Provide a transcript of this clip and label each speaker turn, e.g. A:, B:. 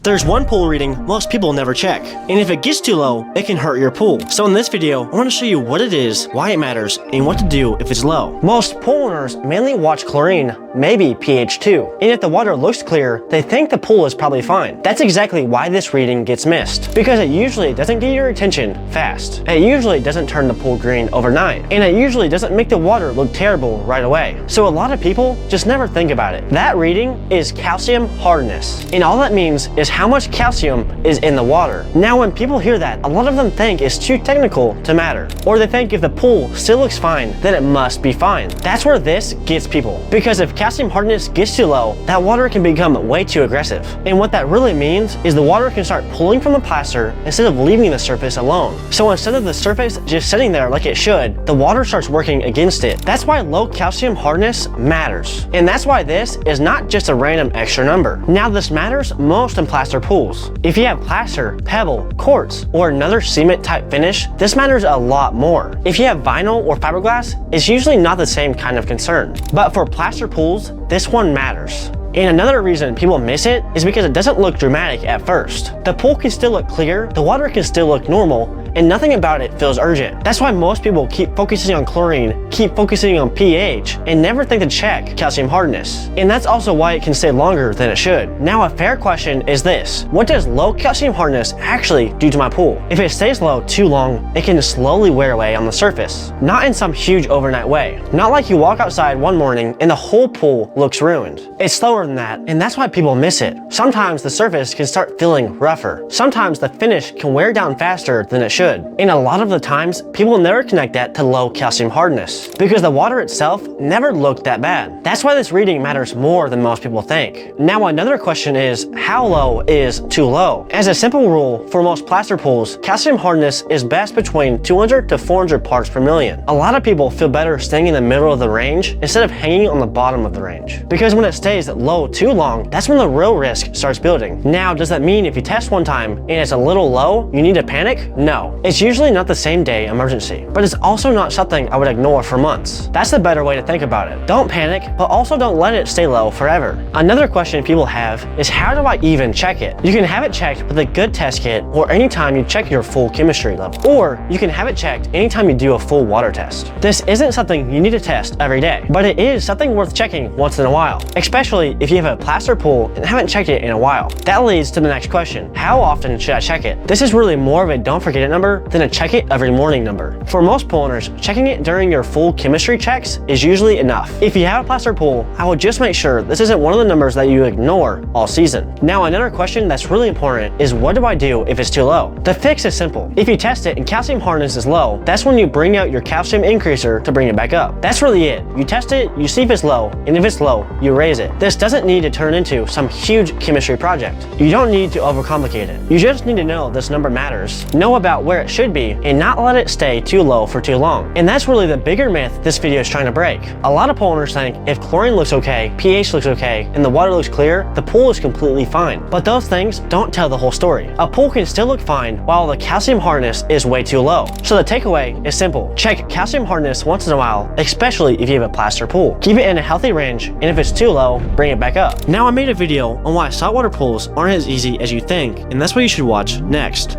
A: There's one pool reading most people never check, and if it gets too low, it can hurt your pool. So in this video, I want to show you what it is, why it matters, and what to do if it's low. Most pool owners mainly watch chlorine, maybe pH 2, and if the water looks clear, they think the pool is probably fine. That's exactly why this reading gets missed, because it usually doesn't get your attention fast. It usually doesn't turn the pool green overnight, and it usually doesn't make the water look terrible right away. So a lot of people just never think about it. That reading is calcium hardness, and all that means is how much calcium is in the water. Now when people hear that, a lot of them think it's too technical to matter, or they think if the pool still looks fine, then it must be fine. That's where this gets people, because if calcium hardness gets too low, that water can become way too aggressive. And what that really means is the water can start pulling from the plaster instead of leaving the surface alone. So instead of the surface just sitting there like it should, the water starts working against it. That's why low calcium hardness matters. And that's why this is not just a random extra number. Now this matters most in plaster pools. If you have plaster, pebble, quartz, or another cement type finish, this matters a lot more. If you have vinyl or fiberglass, it's usually not the same kind of concern. But for plaster pools, this one matters. And another reason people miss it is because it doesn't look dramatic at first. The pool can still look clear, the water can still look normal, and nothing about it feels urgent. That's why most people keep focusing on chlorine, keep focusing on pH, and never think to check calcium hardness. And that's also why it can stay longer than it should. Now a fair question is this: what does low calcium hardness actually do to my pool? If it stays low too long, it can slowly wear away on the surface. Not in some huge overnight way. Not like you walk outside one morning and the whole pool looks ruined. It's slower than that, and that's why people miss it. Sometimes the surface can start feeling rougher. Sometimes the finish can wear down faster than it should. And a lot of the times, people never connect that to low calcium hardness, because the water itself never looked that bad. That's why this reading matters more than most people think. Now another question is, how low is too low? As a simple rule, for most plaster pools, calcium hardness is best between 200 to 400 parts per million. A lot of people feel better staying in the middle of the range instead of hanging on the bottom of the range, because when it stays low too long, that's when the real risk starts building. Now, does that mean if you test one time and it's a little low, you need to panic? No. It's usually not the same day emergency, but it's also not something I would ignore for months. That's the better way to think about it. Don't panic, but also don't let it stay low forever. Another question people have is, how do I even check it? You can have it checked with a good test kit, or anytime you check your full chemistry level, or you can have it checked anytime you do a full water test. This isn't something you need to test every day, but it is something worth checking once in a while, especially if you have a plaster pool and haven't checked it in a while. That leads to the next question: how often should I check it? This is really more of a don't forget it number than a check it every morning number. For most pool owners, checking it during your full chemistry checks is usually enough. If you have a plaster pool, I would just make sure this isn't one of the numbers that you ignore all season. Now another question that's really important is, what do I do if it's too low? The fix is simple. If you test it and calcium hardness is low, that's when you bring out your calcium increaser to bring it back up. That's really it. You test it, you see if it's low, and if it's low, you raise it. This doesn't need to turn into some huge chemistry project. You don't need to overcomplicate it. You just need to know this number matters, know about where it should be, and not let it stay too low for too long. And that's really the bigger myth this video is trying to break. A lot of pool owners think if chlorine looks okay, pH looks okay, and the water looks clear, the pool is completely fine. But those things don't tell the whole story. A pool can still look fine while the calcium hardness is way too low. So the takeaway is simple: check calcium hardness once in a while, especially if you have a plaster pool. Keep it in a healthy range, and if it's too low, bring it back up. Now I made a video on why saltwater pools aren't as easy as you think, and that's what you should watch next.